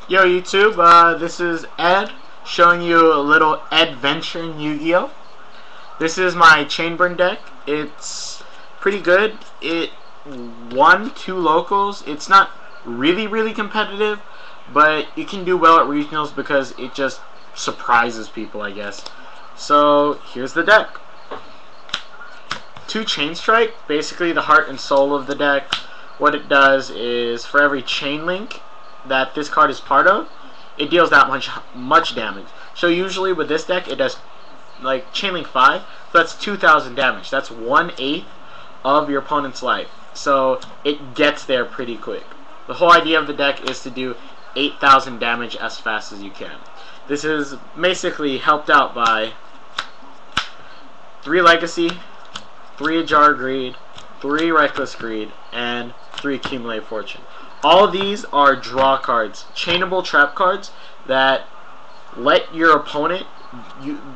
Yo YouTube, this is Ed showing you a little adventure in Yu-Gi-Oh! This is my Chainburn deck. It's pretty good. It won 2 locals. It's not really competitive, but it can do well at regionals because it just surprises people, I guess. So here's the deck. 2 Chain Strike, basically the heart and soul of the deck. What it does is for every chain link that this card is part of, it deals that much damage. So usually with this deck, it does like Chainlink 5, so that's 2,000 damage. That's 1/8 of your opponent's life. So it gets there pretty quick. The whole idea of the deck is to do 8,000 damage as fast as you can. This is basically helped out by 3 Legacy, 3 Ajar Greed, 3 Reckless Greed, and 3 Accumulate Fortune. All of these are draw cards, chainable trap cards that let your opponent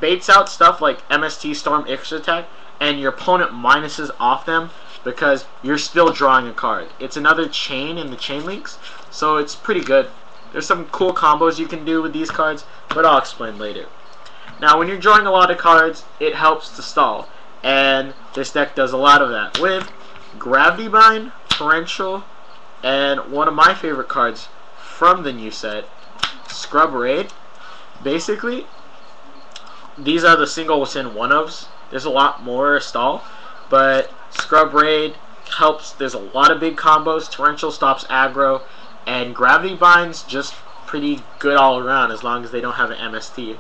baits out stuff like MST, Storm, Extra Attack, and your opponent minuses off them because you're still drawing a card. It's another chain in the chain links, so it's pretty good. There's some cool combos you can do with these cards, but I'll explain later. Now, when you're drawing a lot of cards, it helps to stall, and this deck does a lot of that with Gravity Bind, Torrential, and one of my favorite cards from the new set, Scrub Raid. Basically, these are the single within one-ofs. There's a lot more stall, but Scrub Raid helps. There's a lot of big combos. Torrential stops aggro, and Gravity Bind's just pretty good all around as long as they don't have an MST.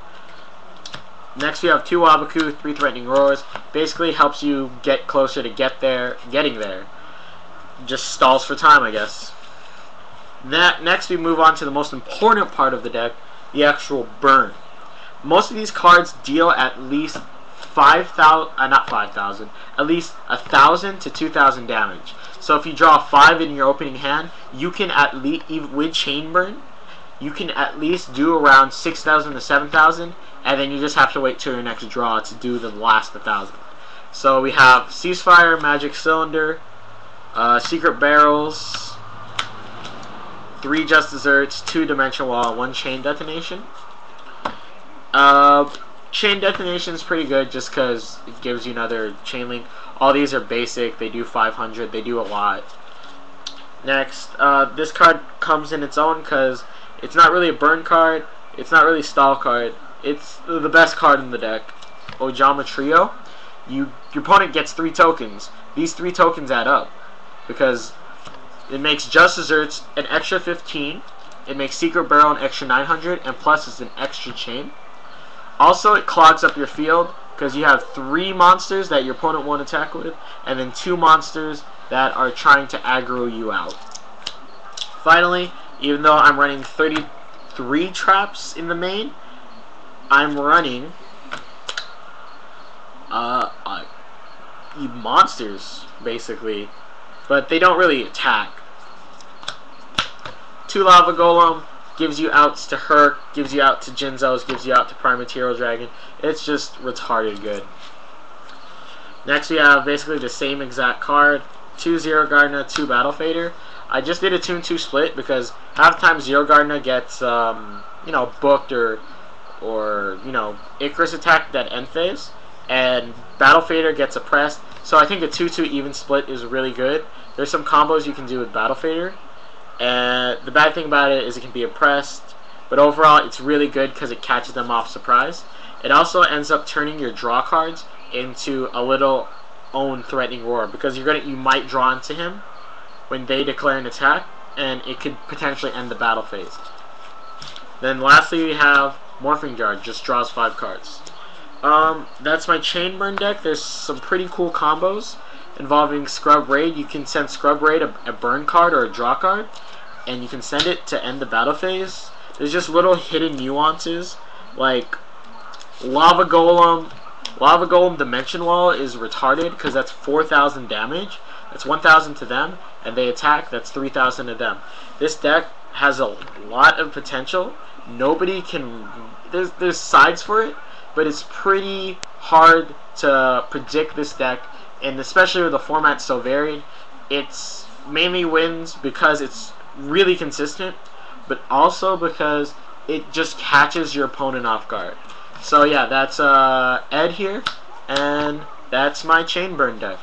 Next we have 2 Wabaku, 3 Threatening Roars. Basically helps you get closer to getting there. Just stalls for time, I guess. Next we move on to the most important part of the deck, the actual burn. Most of these cards deal at least 5,000, at least 1,000 to 2,000 damage. So if you draw 5 in your opening hand, you can at least, even with Chain Burn, you can at least do around 6,000 to 7,000, and then you just have to wait till your next draw to do the last 1,000. So we have Ceasefire, Magic Cylinder, Secret Barrels, 3 Just Desserts, 2 Dimension Wall, 1 Chain Detonation. Chain Detonation is pretty good just because it gives you another chain link. All these are basic. They do 500. They do a lot. Next, this card comes in its own because it's not really a burn card. It's not really a stall card. It's the best card in the deck. Ojama Trio. Your opponent gets 3 tokens. These 3 tokens add up because it makes Just Desserts an extra 15. It makes Secret Barrel an extra 900, and plus it's an extra chain. Also, it clogs up your field because you have 3 monsters that your opponent won't attack with, and then 2 monsters that are trying to aggro you out. Finally, even though I'm running 33 traps in the main, I'm running monsters, basically, but they don't really attack. 2 Lava Golem gives you outs to Herc, gives you out to Jinzos, gives you out to Prime Material Dragon. It's just retarded good. Next we have basically the same exact card, 2 Zero Gardener, 2 Battle Fader. I just did a 2-2 split because half the time Zero Gardener gets booked or Icarus attacked at end phase, and Battle Fader gets oppressed. So I think a 2-2 even split is really good. There's some combos you can do with Battle Fader, and the bad thing about it is it can be oppressed, but overall it's really good because it catches them off surprise. It also ends up turning your draw cards into a little own Threatening Roar because you might draw into him when they declare an attack, and it could potentially end the battle phase. Then lastly we have Morphing Jar, just draws 5 cards. That's my Chain Burn deck. There's some pretty cool combos involving Scrub Raid. You can send Scrub Raid a burn card or a draw card, and you can send it to end the battle phase. There's just little hidden nuances like Lava Golem Dimension Wall is retarded because that's 4,000 damage. That's 1,000 to them, and they attack, that's 3,000 to them. This deck has a lot of potential. Nobody can, there's sides for it, but it's pretty hard to predict this deck, and especially with the format so varied, it's mainly wins because it's really consistent, but also because it just catches your opponent off guard. So yeah, that's Ed here, and that's my chain burn deck.